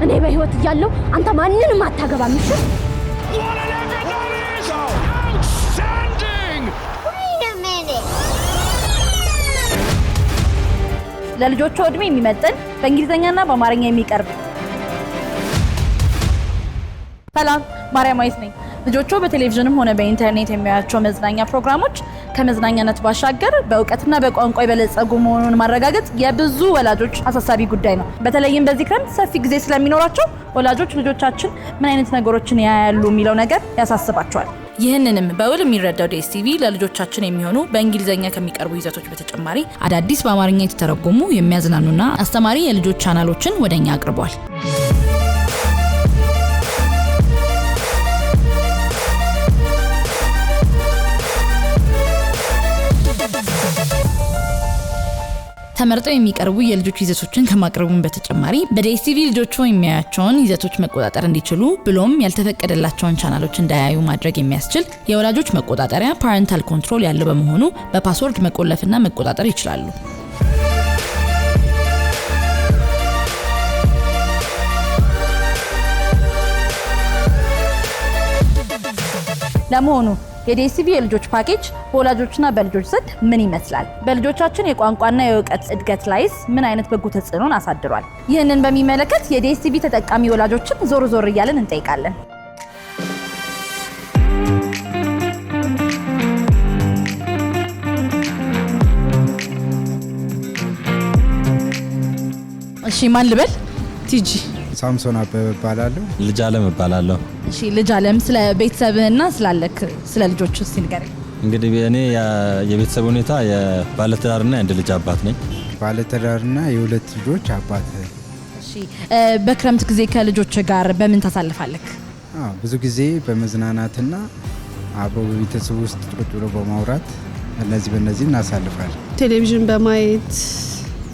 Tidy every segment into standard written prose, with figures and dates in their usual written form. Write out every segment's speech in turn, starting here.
እኔ በህይወት እያለሁ አንተ ማንንም አታገባም እሺ ለልጆቹ እድሜ የሚመጥን በእንግሊዘኛና በአማርኛ የሚቀርብ ሰላም ማርያማዊት ነኝ ልጆቹ በቴሌቪዥንም ሆነ በኢንተርኔት የሚያዩቸው መዝናኛ ፕሮግራሞች ከመዝናኛነት ባሻገር በእውቀትና በቋንቋ የበለጸጉ መሆኑን ማረጋገጥ የብዙ ወላጆች አሳሳቢ ጉዳይ ነው በተለይም በዚህ ክረምት ሰፊ ጊዜ ስለሚኖራቸው ወላጆች ልጆቻችን ምን አይነት ነገሮችን ያያሉ የሚለው ነገር ያሳስባቸዋል ይህንንም በውል የሚረዳው ዲኤስቲቪ ለልጆቻችን የሚሆኑ በእንግሊዘኛ ከሚቀርቡ ይዘቶች በተጨማሪ አዳዲስ በአማርኛ የተተረጎሙ የሚያዝናኑና አስተማሪ የልጆች ቻናሎችን ወደኛ አቅርቧል ተመርጠው የሚቀርቡ የልጆች ይዘቶችን ከማቅረቡን በተጨማሪ በዲኤስቲቪ ልጆቹ የሚያያቸውን ይዘቶች መቆጣጠር እንዲችሉ ብሎም ያልተፈቀደላቸውን ቻናሎች እንዳያዩ ማድረግ የሚያስችል የወላጆች መቆጣጠሪያ ፓረንታል ኮንትሮል ያለው በመሆኑ በፓስወርድ መቆለፍና መቆጣጠር ይችላሉ ለመሆኑ የዲኤስቲቪ የልጆች ፓኬጅ በወላጆችና በልጆች ዘንድ ምን ይመስላል? በልጆቻችን የቋንቋና የእውቀት እድገት ላይስ ምን አይነት በጎ ተጽዕኖን አሳድሯል? ይህንን በሚመለከት የዲኤስቲቪ ተጠቃሚ ወላጆችን ዞር ዞር እያልን እንጠይቃለን። እሺ ማን ልበል? ቲጂ ሳምሶን አበበ እባላለሁ። ልጅ አለም እባላለሁ። እሺ ልጅ አለም ስለ ቤተሰብህና ስላለክ ስለ ልጆቹ እስቲ ንገረኝ። እንግዲህ እኔ የቤተሰብ ሁኔታ የባለትዳርና የአንድ ልጅ አባት ነኝ። ባለትዳርና የሁለት ልጆች አባት። እሺ በክረምት ጊዜ ከልጆች ጋር በምን ታሳልፋለክ? ብዙ ጊዜ በመዝናናትና አብሮ በቤተሰብ ውስጥ ቁጭ ብሎ በማውራት በእነዚህ እናሳልፋለን። ቴሌቪዥን በማየት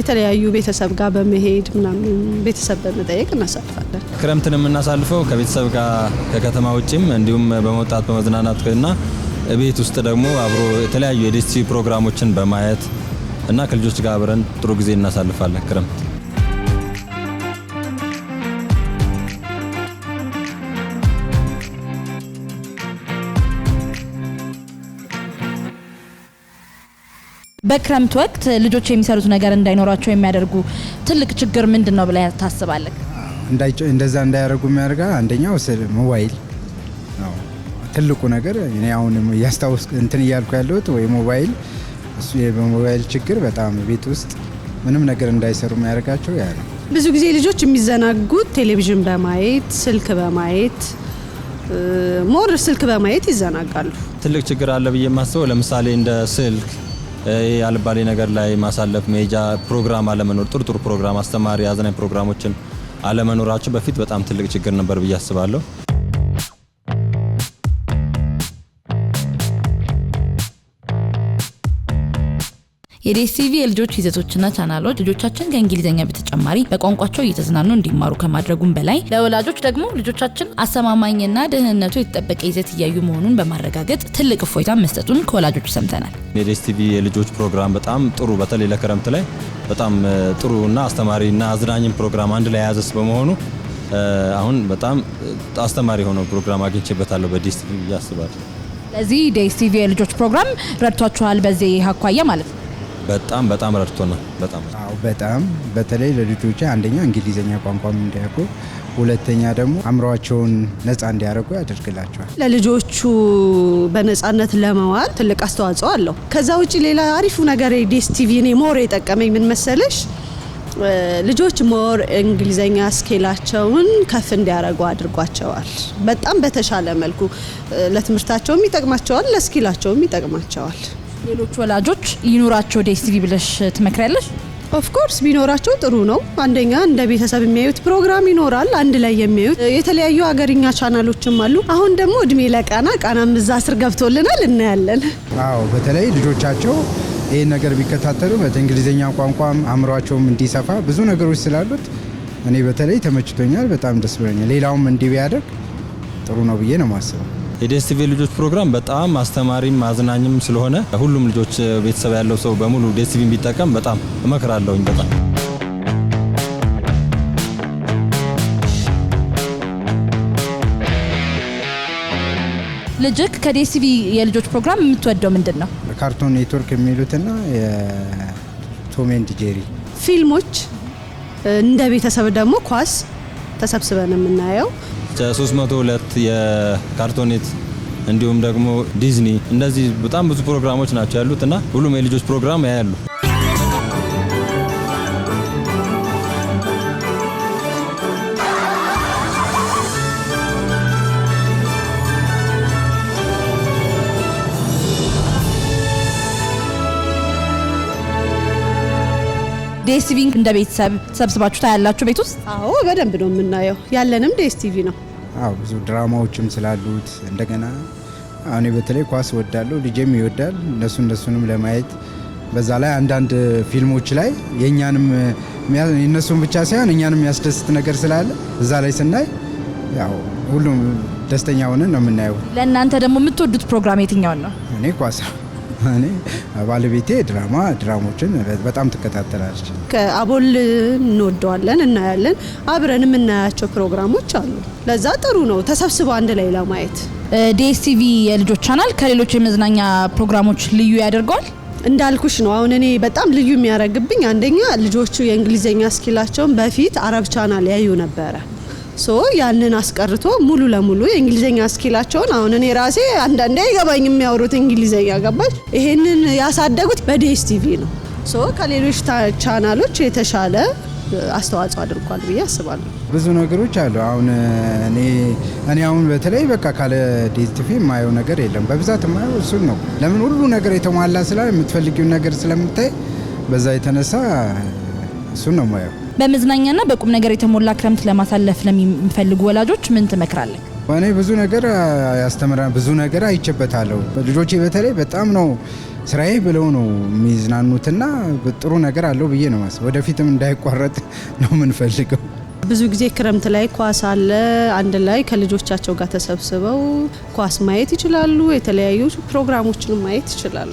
የተለያዩ ቤተሰብ ጋር በመሄድ ምናምን ቤተሰብ በመጠየቅ እናሳልፋለን። ክረምትን የምናሳልፈው ከቤተሰብ ጋር ከከተማ ውጪም እንዲሁም በመውጣት በመዝናናትና ቤት ውስጥ ደግሞ አብሮ የተለያዩ የዲኤስቲቪ ፕሮግራሞችን በማየት እና ከልጆች ጋር አብረን ጥሩ ጊዜ እናሳልፋለን ክረምት። በክረምት ወቅት ልጆች የሚሰሩት ነገር እንዳይኖራቸው የሚያደርጉ ትልቅ ችግር ምንድነው ብለህ ታስባለህ? እንደዛ እንዳያደርጉ የሚያደርጋ አንደኛው ሞባይል ነው ትልቁ ነገር። እኔ አሁን ያስታውስ እንትን እያልኩ ያለሁት ወይ ሞባይል እሱ የሞባይል ችግር በጣም ቤት ውስጥ ምንም ነገር እንዳይሰሩ የሚያደርጋቸው ያ ነው። ብዙ ጊዜ ልጆች የሚዘናጉት ቴሌቪዥን በማየት ስልክ በማየት ሞር ስልክ በማየት ይዘናጋሉ። ትልቅ ችግር አለ ብዬ የማስበው ለምሳሌ እንደ ስልክ ያልባሌ ነገር ላይ ማሳለፍ ሜጃ ፕሮግራም አለመኖር ጥሩ ፕሮግራም አስተማሪ አዝናኝ ፕሮግራሞችን አለመኖራቸው በፊት በጣም ትልቅ ችግር ነበር ብዬ አስባለሁ። የዲኤስቲቪ የልጆች ይዘቶችና ቻናሎች ልጆቻችን ከእንግሊዘኛ በተጨማሪ በቋንቋቸው እየተዝናኑ እንዲማሩ ከማድረጉም በላይ ለወላጆች ደግሞ ልጆቻችን አስተማማኝና ደህንነቱ የተጠበቀ ይዘት እያዩ መሆኑን በማረጋገጥ ትልቅ እፎይታ መስጠቱን ከወላጆች ሰምተናል። የዲኤስቲቪ የልጆች ፕሮግራም በጣም ጥሩ በተለይ ለክረምት ላይ በጣም ጥሩና አስተማሪና አዝናኝ ፕሮግራም አንድ ላይ ያዘስ በመሆኑ አሁን በጣም አስተማሪ ሆኖ ፕሮግራም አግኝቼበታለሁ በዲኤስቲቪ ያስባለሁ። ለዚህ ዲኤስቲቪ የልጆች ፕሮግራም ረድቷችኋል በዚህ አኳያ ማለት ነው? በጣም ረድቶናል። በጣም በተለይ ለልጆች አንደኛ እንግሊዘኛ ቋንቋም እንዲያውቁ ሁለተኛ ደግሞ አእምሮአቸውን ነፃ እንዲያደርጉ ያደርግላቸዋል። ለልጆቹ በነፃነት ለመዋል ትልቅ አስተዋጽኦ አለው። ከዛ ውጪ ሌላ አሪፉ ነገር ዲኤስቲቪ እኔ ሞር የጠቀመኝ ምን መሰለሽ ልጆች ሞር እንግሊዘኛ ስኪላቸውን ከፍ እንዲያደርጉ አድርጓቸዋል። በጣም በተሻለ መልኩ ለትምህርታቸውም ይጠቅማቸዋል ለስኪላቸውም ይጠቅማቸዋል። ሌሎች ወላጆች ይኑራቸው ዲኤስቲቪ ብለሽ ትመክሪያለሽ? ኦፍ ኮርስ ቢኖራቸው ጥሩ ነው። አንደኛ እንደ ቤተሰብ የሚያዩት ፕሮግራም ይኖራል፣ አንድ ላይ የሚያዩት የተለያዩ ሀገርኛ ቻናሎችም አሉ። አሁን ደግሞ እድሜ ለቃና ቃናም እዛ ስር ገብቶልናል እናያለን። በተለይ ልጆቻቸው ይሄን ነገር ቢከታተሉ በእንግሊዘኛ ቋንቋም አእምሯቸውም እንዲሰፋ ብዙ ነገሮች ስላሉት እኔ በተለይ ተመችቶኛል፣ በጣም ደስ ብሎኛል። ሌላውም እንዲህ ቢያደርግ ጥሩ ነው ብዬ ነው የማስበው። የዲኤስቲቪ ልጆች ፕሮግራም በጣም አስተማሪም አዝናኝም ስለሆነ ሁሉም ልጆች ቤተሰብ ያለው ሰው በሙሉ ዲኤስቲቪን ቢጠቀም በጣም እመክራለሁኝ። በጣም ልጅክ ከዲኤስቲቪ የልጆች ፕሮግራም የምትወደው ምንድነው? ካርቶን ኔትወርክ የሚሉትና የቶም ኤንድ ጄሪ ፊልሞች፣ እንደ ቤተሰብ ደግሞ ኳስ ተሰብስበን የምናየው 302 የካርቶኔት እንዲሁም ደግሞ ዲዝኒ እንደዚህ በጣም ብዙ ፕሮግራሞች ናቸው ያሉት እና ሁሉም የልጆች ፕሮግራም ያያሉ። ዲኤስቲቪ እንደ ቤተሰብ ተሰብስባችሁ ታያላችሁ ቤት ውስጥ? አዎ በደንብ ነው የምናየው። ያለንም ዲኤስቲቪ ነው። አዎ ብዙ ድራማዎችም ስላሉት እንደገና እኔ በተለይ ኳስ ወዳለሁ፣ ልጄም ይወዳል። እነሱንም ለማየት በዛ ላይ አንዳንድ ፊልሞች ላይ የኛንም የነሱን ብቻ ሳይሆን እኛንም የሚያስደስት ነገር ስላለ እዛ ላይ ስናይ ያው ሁሉም ደስተኛ ሆነን ነው የምናየው። ለእናንተ ደግሞ የምትወዱት ፕሮግራም የትኛውን ነው? እኔ ኳስ እኔ ባለቤቴ ድራማዎችን በጣም ትከታተላለች። ከአቦል እንወደዋለን፣ እናያለን። አብረን የምናያቸው ፕሮግራሞች አሉ። ለዛ ጥሩ ነው ተሰብስበው አንድ ላይ ለማየት። ዲኤስቲቪ የልጆች ቻናል ከሌሎች የመዝናኛ ፕሮግራሞች ልዩ ያደርገዋል? እንዳልኩሽ ነው። አሁን እኔ በጣም ልዩ የሚያደርግብኝ አንደኛ ልጆቹ የእንግሊዘኛ ስኪላቸውን በፊት አረብ ቻናል ያዩ ነበረ። ያንን አስቀርቶ ሙሉ ለሙሉ የእንግሊዘኛ ስኪላቸውን አሁን እኔ ራሴ አንዳንዴ አይገባኝ የሚያወሩት እንግሊዘኛ ገባች። ይሄንን ያሳደጉት በዲኤስቲቪ ነው። ከሌሎች ቻናሎች የተሻለ አስተዋጽኦ አድርጓል ብዬ አስባለሁ። ብዙ ነገሮች አሉ። አሁን እኔ አሁን በተለይ በቃ ካለ ዲኤስቲቪ የማየው ነገር የለም። በብዛት የማየው እሱን ነው። ለምን ሁሉ ነገር የተሟላ ስላለ የምትፈልጊውን ነገር ስለምታይ በዛ የተነሳ እሱን ነው የማየው። በመዝናኛና በቁም ነገር የተሞላ ክረምት ለማሳለፍ ለሚፈልጉ ወላጆች ምን ትመክራለህ? እኔ ብዙ ነገር ያስተምራል፣ ብዙ ነገር አይቼበታለሁ። ልጆቼ በተለይ በጣም ነው ስራዬ ብለው ነው የሚዝናኑትና ጥሩ ነገር አለው ብዬ ነው ማስበው። ወደፊትም እንዳይቋረጥ ነው የምንፈልገው። ብዙ ጊዜ ክረምት ላይ ኳስ አለ። አንድ ላይ ከልጆቻቸው ጋር ተሰብስበው ኳስ ማየት ይችላሉ። የተለያዩ ፕሮግራሞችንም ማየት ይችላሉ።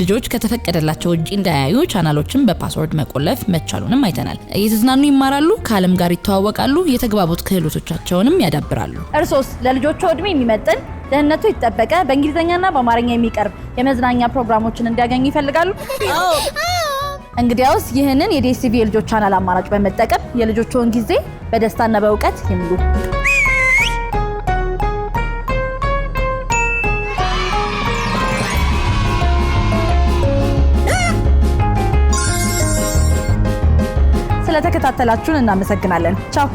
ልጆች ከተፈቀደላቸው ውጪ እንዳያዩ ቻናሎችን በፓስወርድ መቆለፍ መቻሉንም አይተናል። እየተዝናኑ ይማራሉ፣ ከዓለም ጋር ይተዋወቃሉ፣ የተግባቦት ክህሎቶቻቸውንም ያዳብራሉ። እርሶስ ለልጆቹ እድሜ የሚመጥን ደህንነቱ የተጠበቀ በእንግሊዝኛና በአማርኛ የሚቀርብ የመዝናኛ ፕሮግራሞችን እንዲያገኙ ይፈልጋሉ? እንግዲያውስ ይህንን የዲኤስቲቪ የልጆች ቻናል አማራጭ በመጠቀም የልጆቹን ጊዜ በደስታና በእውቀት ይምሉ። ስለተከታተላችሁን እናመሰግናለን። ቻው።